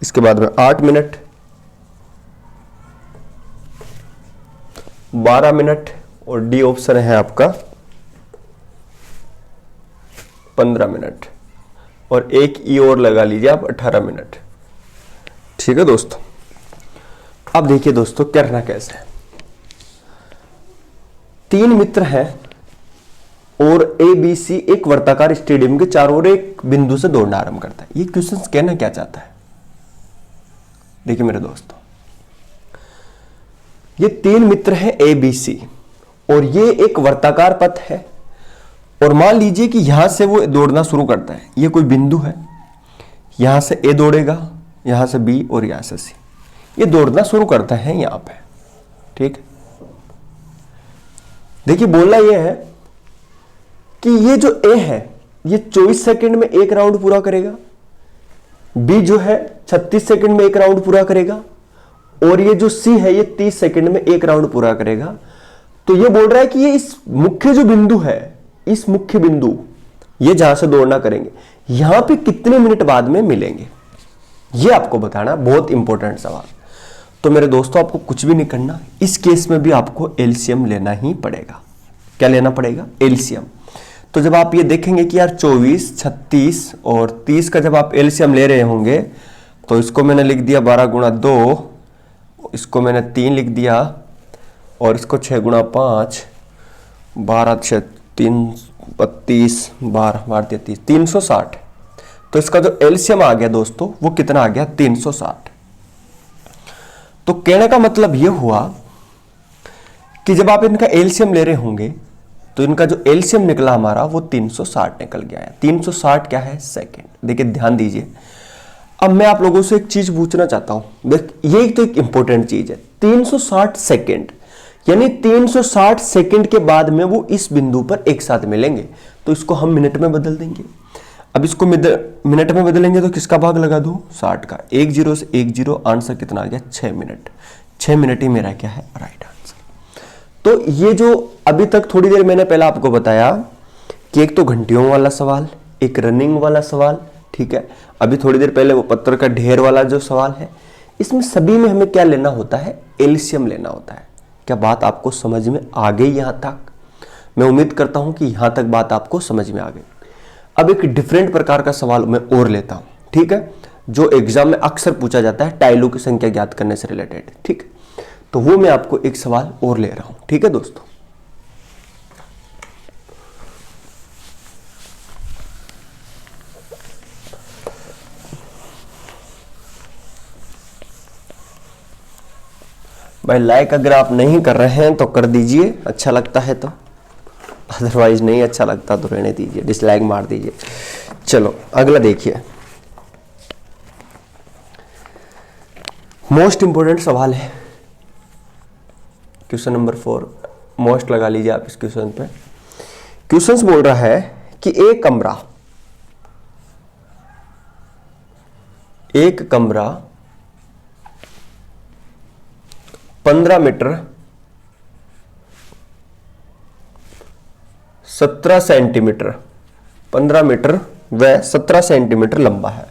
इसके बाद में 8 मिनट, 12 मिनट, और डी ऑप्शन है आपका 15 मिनट, और एक ई और लगा लीजिए आप 18 मिनट। ठीक है दोस्तों, अब देखिए दोस्तों करना कैसे है। तीन मित्र हैं और ए बी सी एक वर्ताकार स्टेडियम के चारों ओर एक बिंदु से दौड़ना आरंभ करता है। ये क्वेश्चन कहना क्या चाहता है? देखिए मेरे दोस्तों, ये तीन मित्र हैं ए बी सी और ये एक वर्ताकार पथ है, और मान लीजिए कि यहां से वो दौड़ना शुरू करता है। ये कोई बिंदु है, यहां से ए दौड़ेगा, यहां से बी और यहां से सी, ये दौड़ना शुरू करता है यहां पे। ठीक है, देखिए बोलना ये है कि ये जो ए है ये 24 सेकंड में एक राउंड पूरा करेगा, बी जो है 36 सेकंड में एक राउंड पूरा करेगा, और ये जो सी है ये 30 सेकंड में एक राउंड पूरा करेगा। तो ये बोल रहा है कि ये इस मुख्य जो बिंदु है, इस मुख्य बिंदु ये जहां से दौड़ना करेंगे, यहां पे कितने मिनट बाद में मिलेंगे, ये आपको बताना। बहुत इंपॉर्टेंट सवाल। तो मेरे दोस्तों आपको कुछ भी नहीं करना, इस केस में भी आपको एलसीएम लेना ही पड़ेगा। क्या लेना पड़ेगा? एलसीएम। तो जब आप ये देखेंगे कि यार 24, 36 और 30 का जब आप एलसीएम ले रहे होंगे, तो इसको मैंने लिख दिया 12 गुणा 2, इसको मैंने 3 लिख दिया, और इसको 6 गुणा 5, 12 6 3 32, 12 33, 360। तो इसका जो एलसीएम आ गया दोस्तों वो कितना आ गया? 360। तो कहने का मतलब ये हुआ कि जब आप इनका एलसीएम ले रहे होंगे तो इनका जो एलसीएम निकला हमारा वो 360 निकल गया है। 360 क्या है? सेकंड। देखिए ध्यान दीजिए, अब मैं आप लोगों से एक चीज पूछना चाहता हूं। देख ये तो एक इंपॉर्टेंट चीज है, 360 सेकंड, यानी 360 सेकंड के बाद में वो इस बिंदु पर एक साथ मिलेंगे। तो इसको हम मिनट में बदल देंगे। अब इसको मिनट में बदलेंगे तो किसका भाग लगा दूं? 60 का। 1 0 से 1 0, आंसर कितना आ गया? 6 मिनट। 6 मिनट ही मेरा क्या है? Right answer. तो ये जो अभी तक थोड़ी देर मैंने पहले आपको बताया कि एक तो घंटियों वाला सवाल, एक रनिंग वाला सवाल, ठीक है, अभी थोड़ी देर पहले वो पत्थर का ढेर वाला जो सवाल है, इसमें सभी में हमें क्या लेना होता है? एलसीएम लेना होता है। क्या बात आपको समझ में आ गई यहां तक? मैं उम्मीद करता हूं कि यहां तक बात आपको समझ में आ गई। अब एक डिफरेंट प्रकार का सवाल मैं और लेता हूं, ठीक है, जो एग्जाम में अक्सर पूछा जाता है टाइलों की संख्या ज्ञात करने से रिलेटेड, ठीक। तो वो मैं आपको एक सवाल और ले रहा हूं, ठीक है दोस्तों। भाई लाइक अगर आप नहीं कर रहे हैं तो कर दीजिए, अच्छा लगता है तो, अदरवाइज नहीं अच्छा लगता तो रहने दीजिए, डिसलाइक मार दीजिए। चलो अगला देखिए, मोस्ट इंपोर्टेंट सवाल है, क्वेश्चन नंबर 4, मोस्ट लगा लीजिए आप इस क्वेश्चन पे। क्वेश्चन बोल रहा है कि एक कमरा 15 मीटर 17 सेंटीमीटर, 15 मीटर व 17 सेंटीमीटर लंबा है।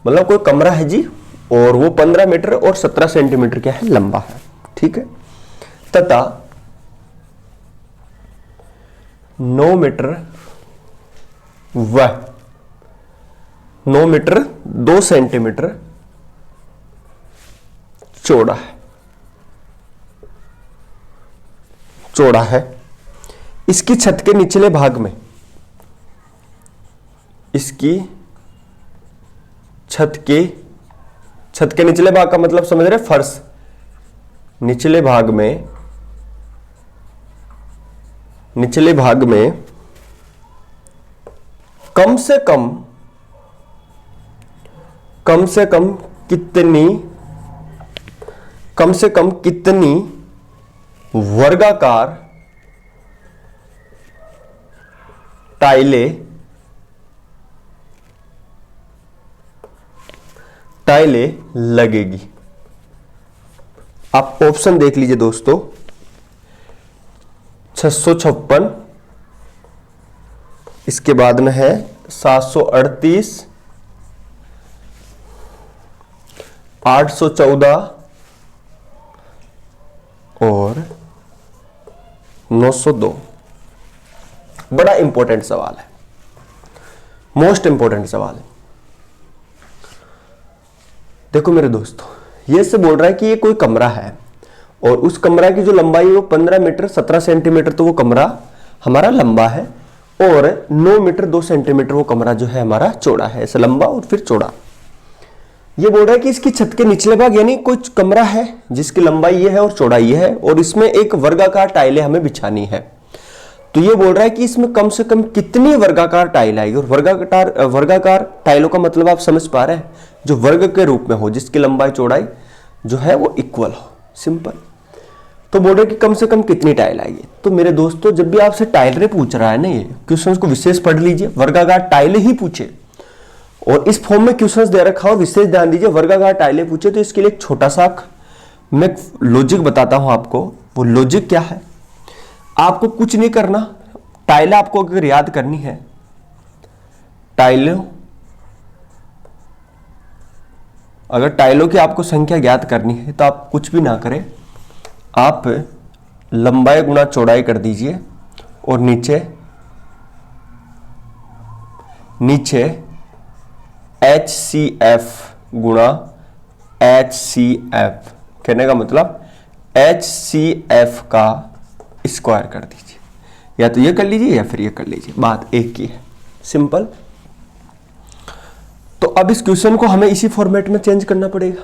मतलब कोई कमरा है जी और वो 15 मीटर और 17 सेंटीमीटर क्या है? लंबा है, ठीक है, तथा 9 मीटर व 9 मीटर 2 सेंटीमीटर चौड़ा है। इसकी छत के निचले भाग में, इसकी छत के निचले भाग का मतलब समझ रहे? फर्श, निचले भाग में कम से कम कितनी वर्गाकार टाइलें लगेगी। आप ऑप्शन देख लीजिए दोस्तों, 656, इसके बाद में है 738, 814 और 902। बड़ा इंपॉर्टेंट सवाल है, मोस्ट इंपॉर्टेंट सवाल है। देखो मेरे दोस्तों, ये से बोल रहा है कि ये कोई कमरा है और उस कमरा की जो लंबाई है वो 15 मीटर 17 सेंटीमीटर, तो वो कमरा हमारा लंबा है, और 9 मीटर 2 सेंटीमीटर वो कमरा जो है हमारा चौड़ा है, ऐसे लंबा और फिर चौड़ा। ये बोल रहा है कि इसकी छत के निचले भाग, यानी कुछ कमरा है जिसकी लंबाई ये है और चौड़ाई ये है, और इसमें एक वर्गाकार टाइलें हमें बिछानी है। तो ये बोल रहा है कि इसमें कम से कम कितनी वर्गाकार टाइल आएगी, और वर्गाकार टाइलों का मतलब आप समझ पा रहे हैं, जो वर्ग के रूप में हो, जिसकी लंबाई चौड़ाई जो है वो इक्वल हो, सिंपल। तो बोल रहे कि कम से कम कितनी टाइल आएगी। तो मेरे दोस्तों, जब भी आपसे टाइलें पूछ रहा है ना, ये क्वेश्चन को विशेष पढ़ लीजिए, वर्गाकार टाइलें ही पूछे और इस फॉर्म में क्वेश्चंस दे रखा हो, विशेष ध्यान दीजिए, वर्गाकार टाइलें पूछे तो इसके लिए एक छोटा सा मैं लॉजिक बताता हूं आपको। वो लॉजिक क्या है? आपको कुछ नहीं करना, टाइलें आपको अगर याद करनी है, टाइलों अगर टाइलों की आपको संख्या ज्ञात करनी है तो आप कुछ भी ना करें, आप लंबाई गुणा चौड़ाई कर दीजिए और नीचे HCF गुणा HCF, कहने का मतलब HCF का स्क्वायर कर दीजिए, या तो ये कर लीजिए या फिर ये कर लीजिए, बात एक की है, सिंपल। तो अब इस क्वेश्चन को हमें इसी फॉर्मेट में चेंज करना पड़ेगा,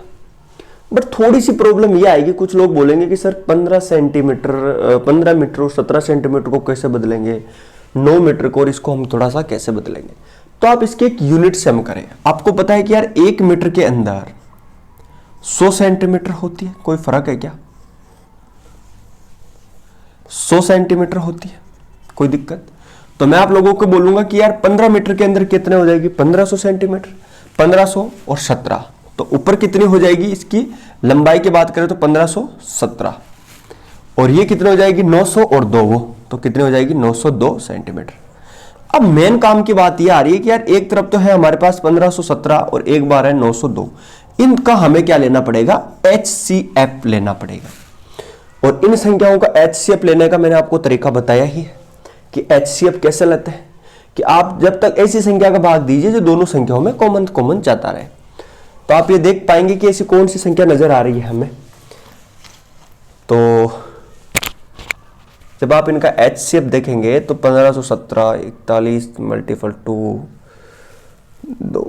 बट थोड़ी सी प्रॉब्लम ये आएगी, कुछ लोग बोलेंगे कि सर 15 मीटर और 17 सेंटीमीटर को कैसे बदलेंगे, 9 मीटर को और इसको हम थोड़ा सा कैसे बदलेंगे। तो आप इसके एक यूनिट से हम करें। आपको पता है कि यार 1 मीटर के अंदर 100 सेंटीमीटर होती है, कोई फर्क है क्या? 100 सेंटीमीटर होती है, कोई दिक्कत? तो मैं आप लोगों को बोलूंगा कि यार 15 मीटर के अंदर कितने हो जाएगी? 1500 सेंटीमीटर, 1500 और 17, तो ऊपर कितनी हो जाएगी? इसकी लंबाई की बात करें तो 1517, और ये कितने हो जाएगी? 900 और 2 वो, तो कितनी हो जाएगी? 902 सेंटीमीटर। अब मेन काम की बात ये आ रही है कि यार एक तरफ तो है हमारे पास 1517 और एक बार है 902, इनका हमें क्या लेना पड़ेगा? HCF लेना पड़ेगा। और इन संख्याओं का HCF लेने का मैंने आपको तरीका बताया ही है कि HCF कैसे लेते हैं, कि आप जब तक ऐसी संख्या का भाग दीजिए जो दोनों संख्याओं में कॉमन जाता रहे। तो आप ये देख पाएंगे कि ऐसी कौन सी संख्या नजर आ रही है हमें। तो जब आप इनका HCF देखेंगे तो 1517 41 मल्टीपल 2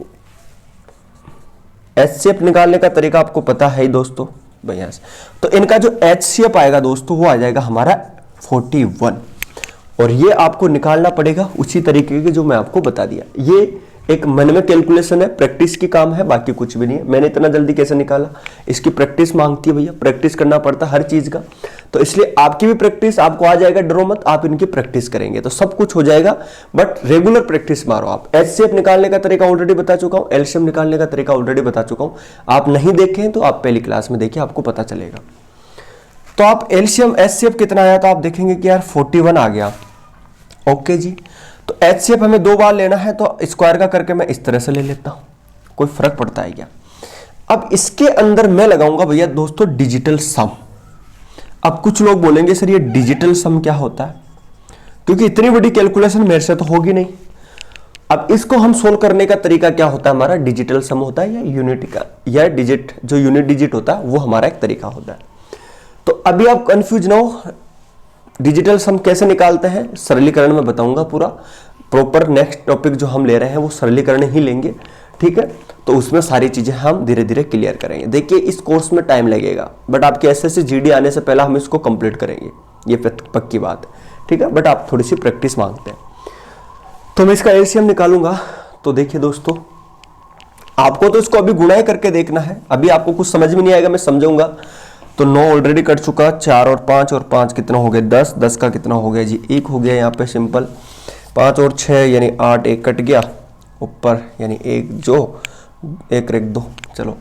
HCF निकालने का तरीका आपको पता है ही दोस्तों भैया से। तो इनका जो HCF आएगा दोस्तों वो आ जाएगा हमारा 41, और ये आपको निकालना पड़ेगा उसी तरीके के जो मैं आपको बता दिया। ये एक मन में कैलकुलेशन है, प्रैक्टिस की काम है, बाकी कुछ भी नहीं है। मैंने इतना जल्दी कैसे निकाला, इसकी प्रैक्टिस मांगती है भैया, प्रैक्टिस करना पड़ता है हर चीज का। तो इसलिए आपकी भी प्रैक्टिस, आपको आ जाएगा, डरो मत, आप इनकी प्रैक्टिस करेंगे तो सब कुछ हो जाएगा, बट रेगुलर प्रैक्टिस मारो आप। HCF निकालने का तरीका ऑलरेडी बता चुका हूं, LCM निकालने का तरीका ऑलरेडी बता चुका हूं। आप नहीं देखें तो आप पहली क्लास में देखिए, आपको पता चलेगा। तो आप LCM HCF कितना आया, तो आप देखेंगे कि यार 41 आ गया। ओके जी, तो HCF हमें 2 बार लेना है, तो स्क्वायर का करके मैं इस तरह से ले लेता हूं, कोई फर्क पड़ता है क्या? अब इसके अंदर मैं लगाऊंगा भैया दोस्तों डिजिटल सम। अब कुछ लोग बोलेंगे सर ये डिजिटल सम क्या होता है, क्योंकि इतनी बड़ी कैलकुलेशन मेरे से तो होगी नहीं। अब इसको हम सोल्व करने का तरीका क्या होता है हमारा? डिजिटल सम होता है, या यूनिट का, या डिजिट, जो यूनिट डिजिट होता है वो हमारा एक तरीका होता है। तो अभी आप कंफ्यूज ना हो, डिजिटल सम कैसे निकालते हैं सरलीकरण में बताऊंगा पूरा प्रॉपर। नेक्स्ट टॉपिक जो हम ले रहे हैं वो सरलीकरण ही लेंगे, ठीक है? तो उसमें सारी चीजें हम धीरे धीरे क्लियर करेंगे। देखिए इस कोर्स में टाइम लगेगा, बट आपके SSC GD आने से पहले हम इसको कंप्लीट करेंगे, ये पक्की बात, ठीक है? बट आप थोड़ी सी प्रैक्टिस मांगते हैं। तो मैं इसका LCM निकालूंगा। तो देखिए दोस्तों, आपको तो इसको अभी गुणा करके देखना है, अभी आपको कुछ समझ में नहीं आएगा, मैं समझाऊंगा। तो 9 ऑलरेडी कट चुका, 4 और 5 कितना हो गया? 10, 10 का कितना हो गया जी? 1 हो गया यहाँ पे सिंपल। 5 और 6 यानी 8, 1 कट गया ऊपर, यानी 1 जो 1 और 1 2, चलो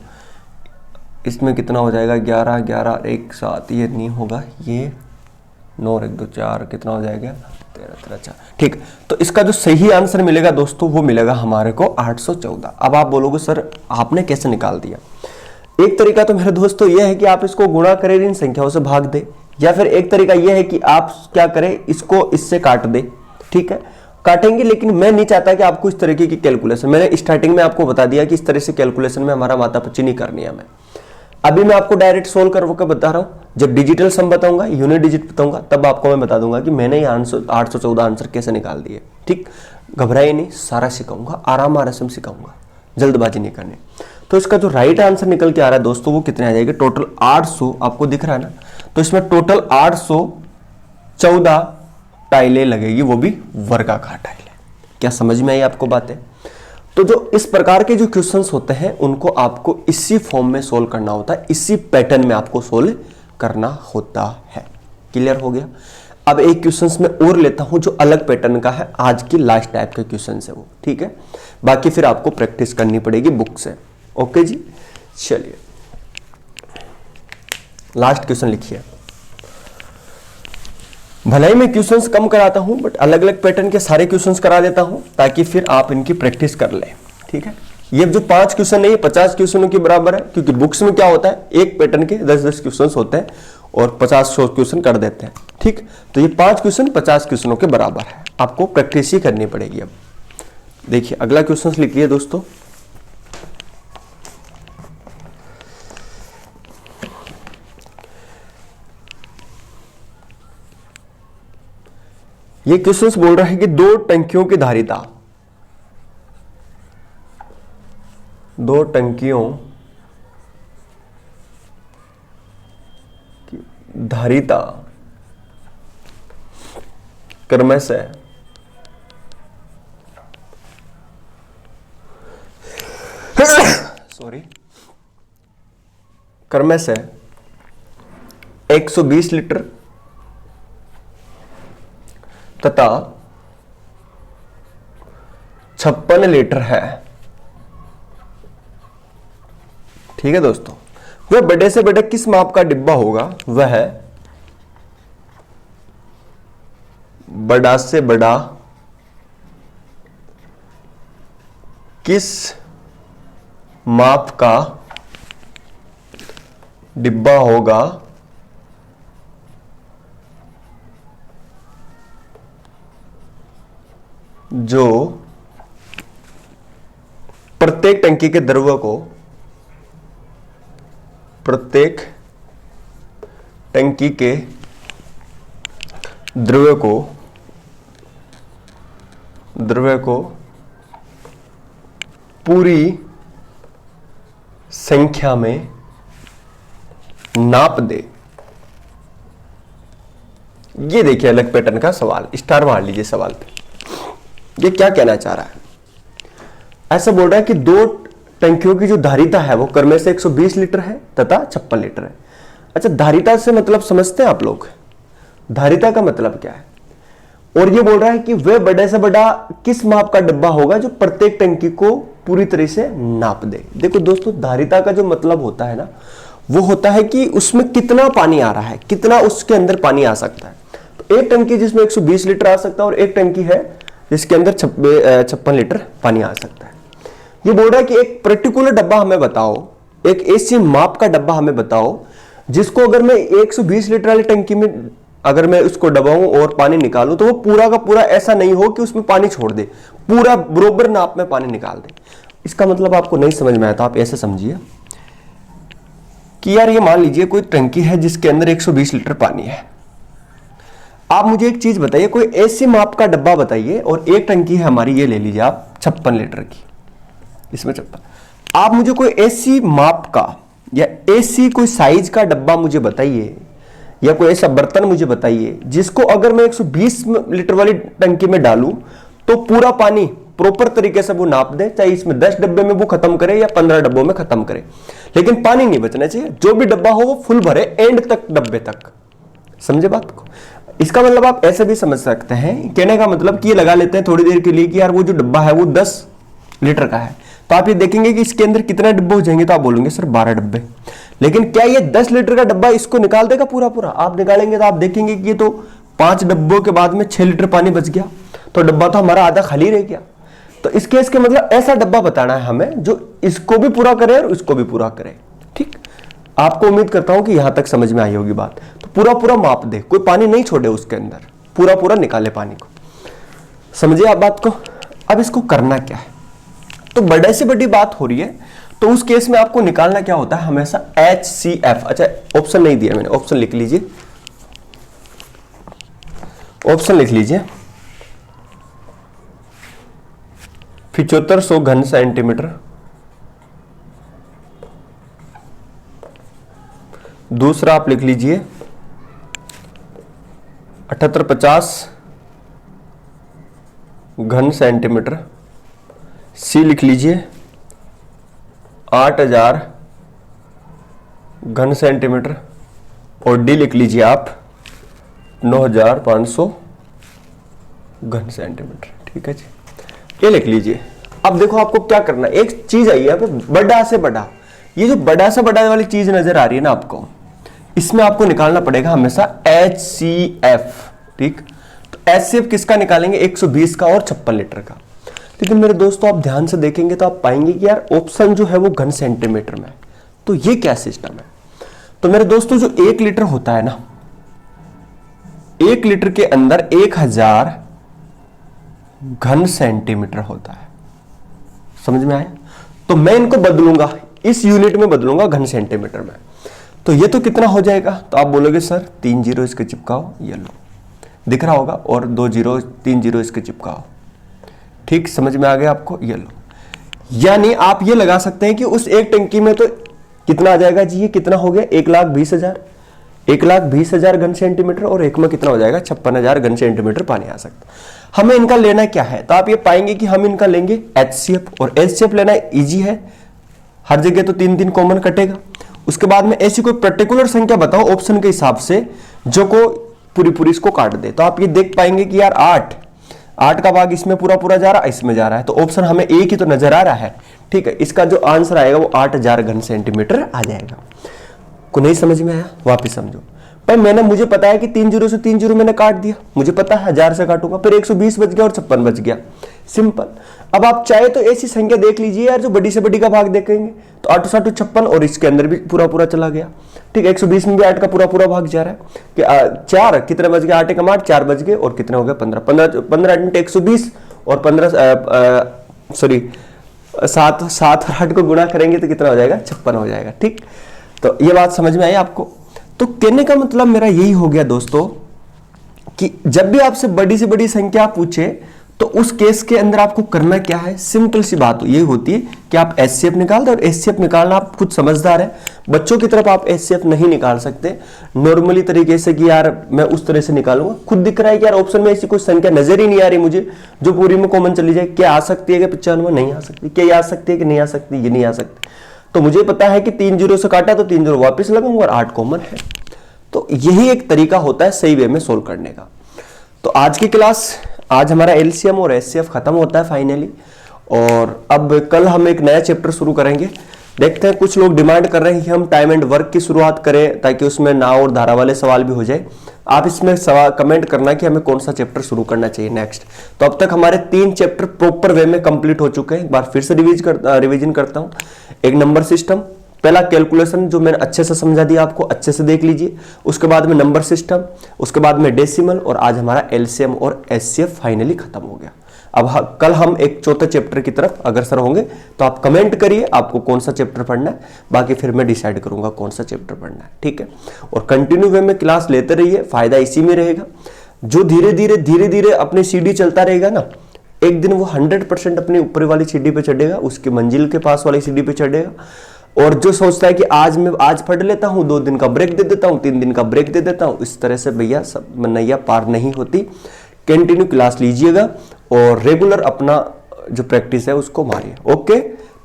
इसमें कितना हो जाएगा? 11, 11 1 7, ये नहीं होगा, ये 9 और 1 2 4, कितना हो जाएगा? 13 13 4, ठीक। तो इसका जो सही आंसर मिलेगा दोस्तों वो मिलेगा हमारे को 814। अब आप बोलोगे सर आपने कैसे निकाल दिया? एक तरीका तो मेरे दोस्तों यह है कि आप इसको गुणा करें, इन संख्याओं से भाग दे, या फिर एक तरीका यह है कि आप क्या करें, इसको इससे काट दे, ठीक है? काटेंगे, लेकिन मैं नहीं चाहता कि आपको इस तरीके की कैलकुलेशन, मैंने स्टार्टिंग में आपको बता दिया कि इस तरह से कैलकुलेशन में हमारा माथापच्ची नहीं करनी है हमें। अभी मैं आपको डायरेक्ट सोल्व करके बता रहा हूं, जब डिजिटल सम बताऊंगा, यूनिट डिजिट बताऊंगा, तब आपको मैं बता दूंगा कि मैंने ये 814 आंसर कैसे निकाल दिए, ठीक? घबराइए नहीं, सारा सिखाऊंगा, आराम से सिखाऊंगा, जल्दबाजी नहीं करनी। तो इसका जो राइट आंसर निकल के आ रहा है दोस्तों वो कितने आ जाएगा? टोटल 800, आपको दिख रहा है ना? तो इसमें टोटल 814 टाइलें लगेगी, वो भी वर्गाकार टाइलें। क्या समझ में आई आपको बातें? तो जो इस प्रकार के जो क्वेश्चंस होते हैं उनको आपको इसी फॉर्म में सोल्व करना होता है, इसी पैटर्न में आपको सोल्व करना होता है। क्लियर हो गया? अब एक क्वेश्चंस में और लेता हूं जो अलग पैटर्न का है, आज की लास्ट टाइप के क्वेश्चन है वो, ठीक है? बाकी फिर आपको प्रैक्टिस करनी पड़ेगी बुक से। ओके जी, चलिए लास्ट क्वेश्चन लिखिए। भलाई मैं क्वेश्चंस कम कराता हूं, बट अलग अलग पैटर्न के सारे क्वेश्चंस करा देता हूं ताकि फिर आप इनकी प्रैक्टिस कर लें, ठीक है? ये जो 5 क्वेश्चन है ये 50 क्वेश्चनों के बराबर है, क्योंकि बुक्स में क्या होता है एक पैटर्न के 10-10 क्वेश्चन होते हैं और 50-100 क्वेश्चन कर देते हैं। ठीक, तो ये 5 क्वेश्चन 50 क्वेश्चनों के बराबर है, आपको प्रैक्टिस ही करनी पड़ेगी। अब देखिए अगला क्वेश्चन लिखिए दोस्तों, ये क्वेश्चंस बोल रहा है कि दो टंकियों की धारिता, दो टंकियों की धारिता क्रमशः क्रमशः 120 लीटर तथा 56 लीटर है। ठीक है दोस्तों, वह बड़े से बड़े किस माप का डिब्बा होगा, वह बड़ा से बड़ा किस माप का डिब्बा होगा जो प्रत्येक टंकी के द्रव्य को, प्रत्येक टंकी के द्रव्य को पूरी संख्या में नाप दे। ये देखिए अलग पैटर्न का सवाल, स्टार मार लीजिए सवाल पे। ये क्या कहना चाह रहा है, ऐसा बोल रहा है कि दो टंकियों की जो धारिता है वो क्रमशः 120 लीटर है तथा 56 लीटर है। अच्छा, धारिता से मतलब समझते हैं आप लोग, धारिता का मतलब क्या है? और ये बोल रहा है कि वह बड़े से बड़ा किस माप का डब्बा होगा जो प्रत्येक टंकी को पूरी तरह से नाप दे। देखो दोस्तों, धारिता का जो मतलब होता है ना, वो होता है कि उसमें कितना पानी आ रहा है, कितना उसके अंदर पानी आ सकता है। तो एक टंकी जिसमें 120 लीटर आ सकता है और एक टंकी है जिसके अंदर 56 लीटर पानी आ सकता है। ये बोल रहा है कि एक पर्टिकुलर डब्बा हमें बताओ, एक ऐसी माप का डब्बा हमें बताओ जिसको अगर मैं 120 लीटर वाली टंकी में अगर मैं उसको दबाऊं और पानी निकालूं तो वो पूरा का पूरा ऐसा नहीं हो कि उसमें पानी छोड़ दे, पूरा बराबर नाप में पानी निकाल दे। इसका मतलब आपको नहीं समझ में आया तो आप ऐसे समझिए कि यार ये मान लीजिए कोई टंकी है जिसके अंदर 120 लीटर पानी है। आप मुझे एक चीज बताइए, कोई ऐसी माप का डब्बा बताइए, और एक टंकी है हमारी, ये ले लीजिए आप 56 लीटर की, इसमें 56। आप मुझे कोई ऐसी माप का या ऐसी कोई साइज का डब्बा मुझे बताइए, या कोई ऐसा बर्तन मुझे बताइए जिसको अगर मैं 120 लीटर वाली टंकी में डालूं तो पूरा पानी प्रॉपर तरीके से वो नाप दे, चाहे इसमें 10 डब्बे में वो खत्म करे या 15 डब्बों में खत्म करे, लेकिन पानी नहीं बचना चाहिए। जो भी डब्बा हो वो फुल भरे एंड तक, डब्बे तक। समझे बात को? इसका मतलब आप ऐसे भी समझ सकते हैं, कहने का मतलब कि ये लगा लेते हैं थोड़ी देर के लिए कि यार वो जो डब्बा है वो 10 लीटर का है, तो आप ये देखेंगे कि इसके अंदर कितने डब्बे हो जाएंगे, तो आप बोलेंगे सर 12 डब्बे। लेकिन क्या ये 10 लीटर का डब्बा इसको निकाल देगा पूरा पूरा? आप निकालेंगे तो आप देखेंगे कि ये तो 5 डब्बों के बाद में 6 लीटर पानी बच गया, तो डब्बा तो हमारा आधा खाली रह गया। तो इसके इसके मतलब ऐसा डब्बा बताना है हमें जो इसको भी पूरा करे और इसको भी पूरा करे। ठीक, आपको उम्मीद करता हूं कि यहां तक समझ में आई होगी बात। तो पूरा पूरा माप दे, कोई पानी नहीं छोड़े उसके अंदर, पूरा पूरा निकाले पानी को। समझिए आप बात को। अब इसको करना क्या है, तो बड़े से बड़ी बात हो रही है, तो उस केस में आपको निकालना क्या होता है हमेशा HCF। अच्छा, ऑप्शन नहीं दिया मैंने, ऑप्शन लिख लीजिए, ऑप्शन लिख लीजिए 7500 घन सेंटीमीटर, दूसरा आप लिख लीजिए 7850 घन सेंटीमीटर, सी लिख लीजिए 8000 घन सेंटीमीटर, और डी लिख लीजिए आप 9500 घन सेंटीमीटर। ठीक है जी, ये लिख लीजिए। अब देखो आपको क्या करना है, एक चीज आई है बड़ा से बड़ा, ये जो बड़ा से बड़ा वाली चीज नजर आ रही है ना आपको, इसमें आपको निकालना पड़ेगा हमेशा HCF। ठीक, तो HCF किसका निकालेंगे? 120 का और 56 लीटर का। लेकिन मेरे दोस्तों आप ध्यान से देखेंगे तो आप पाएंगे कि यार ऑप्शन जो है वो घन सेंटीमीटर में है। तो ये क्या सिस्टम है? तो मेरे दोस्तों जो 1 लीटर होता है ना, 1 लीटर के अंदर 1000 घन सेंटीमीटर होता है। समझ में आया? तो मैं इनको बदलूंगा, इस यूनिट में बदलूंगा घन सेंटीमीटर में। तो ये तो कितना हो जाएगा? तो आप बोलोगे सर 3 जीरो इसके चिपकाओ, ये लो दिख रहा होगा, और 2 जीरो 3 जीरो इसके चिपकाओ। ठीक, समझ में आ गया आपको? ये लो। यानी आप ये लगा सकते हैं कि उस एक टंकी में तो कितना आ जाएगा जी, ये कितना हो गया 1,20,000, 1,20,000 घन सेंटीमीटर, और एक में कितना हो जाएगा 56,000 घन सेंटीमीटर पानी आ सकता। हमें इनका लेना क्या है? तो आप ये पाएंगे कि हम इनका लेंगे HCF, और HCF लेना इजी है, हर जगह तो 3 कॉमन कटेगा। उसके बाद में ऐसी कोई पर्टिकुलर संख्या बताओ ऑप्शन के हिसाब से जो को पूरी इसको काट दे। तो आप ये देख पाएंगे कि यार 8 का भाग इसमें पूरा जा रहा है, इसमें जा रहा है, तो ऑप्शन हमें एक ही तो नजर आ रहा है। ठीक है, इसका जो आंसर आएगा वो 8,000 घन सेंटीमीटर आ जाएगा। को नहीं समझ में आया? वापिस समझो। पर मुझे पता है कि 3 जीरो से 3 जीरो मैंने काट दिया, मुझे पता है 1000 से काटूंगा, फिर 120 बच गया और 56 बच गया। सिंपल। अब आप चाहे तो ऐसी संख्या देख लीजिए यार जो बड़ी से बड़ी का भाग देखेंगे, तो 8 7 56, और इसके अंदर भी पूरा चला गया। ठीक है, 120 में भी 8 का पूरा भाग जा रहा है कि 4 कितने बच गए, 8 का 8 4 बच गए, और कितने हो गए 15 × 120, और 7 और 8 को गुणा करेंगे तो कितना हो जाएगा 56 हो जाएगा। ठीक, तो ये बात समझ में आई आपको? तो कहने का मतलब मेरा यही हो गया दोस्तों कि जब भी आपसे बड़ी से बड़ी संख्या पूछे तो उस केस के अंदर आपको करना क्या है? सिंपल सी बात ये होती है कि आप HCF निकाल दो, और HCF निकालना आप खुद समझदार है, बच्चों की तरफ आप HCF नहीं निकाल सकते नॉर्मली तरीके से कि यार मैं उस तरह से निकालूंगा। खुद दिख रहा है कि यार ऑप्शन में ऐसी कोई संख्या नजर ही नहीं आ रही मुझे जो पूरी में कॉमन चली जाए। क्या आ सकती है कि 95 नहीं आ सकती, क्या आ सकती है कि नहीं आ सकती, ये नहीं आ सकती। तो मुझे पता है कि 3 जीरो से काटा तो 3 जीरो वापिस लगाऊंगा, और 8 कॉमन है। तो यही एक तरीका होता है सही वे में सोल्व करने का। तो आज की क्लास, आज हमारा LCM और HCF खत्म होता है फाइनली, और अब कल हम एक नया चैप्टर शुरू करेंगे। देखते हैं, कुछ लोग डिमांड कर रहे हैं कि हम टाइम एंड वर्क की शुरुआत करें ताकि उसमें नाव और धारा वाले सवाल भी हो जाए। आप इसमें सवाल कमेंट करना कि हमें कौन सा चैप्टर शुरू करना चाहिए नेक्स्ट। तो अब तक हमारे 3 चैप्टर प्रॉपर वे में कंप्लीट हो चुके हैं। एक बार फिर से रिवीजन करता हूं। एक नंबर सिस्टम, पहला कैलकुलेशन जो मैंने अच्छे से समझा दिया आपको, अच्छे से देख लीजिए। उसके बाद में नंबर सिस्टम, उसके बाद में डेसिमल, और आज हमारा LCM और HCF फाइनली खत्म हो गया। अब कल हम एक चौथे चैप्टर की तरफ अग्रसर होंगे। तो आप कमेंट करिए आपको कौन सा चैप्टर पढ़ना है, बाकी फिर मैं डिसाइड करूंगा कौन सा चैप्टर पढ़ना है। ठीक है, और कंटिन्यू वे में क्लास लेते रहिए, फायदा इसी में रहेगा। जो धीरे धीरे अपनी सीढ़ी चलता रहेगा ना, एक दिन वो 100% अपनी ऊपर वाली सीढ़ी पे चढ़ेगा, उसकी मंजिल के पास वाली सीढ़ी पे चढ़ेगा। और जो सोचता है कि आज पढ़ लेता हूं, 2 दिन का ब्रेक दे देता हूं, 3 दिन का ब्रेक दे देता हूं, इस तरह से भैया सब नैया पार नहीं होती। कंटिन्यू क्लास लीजिएगा और रेगुलर अपना जो प्रैक्टिस है उसको मारिए। Okay,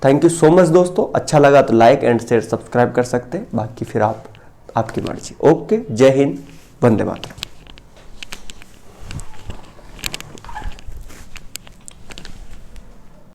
thank you so much दोस्तों। अच्छा लगा तो लाइक एंड शेयर सब्सक्राइब कर सकते हैं, बाकी फिर आपकी मर्जी। ओके, जय हिंद, वंदे मातरम।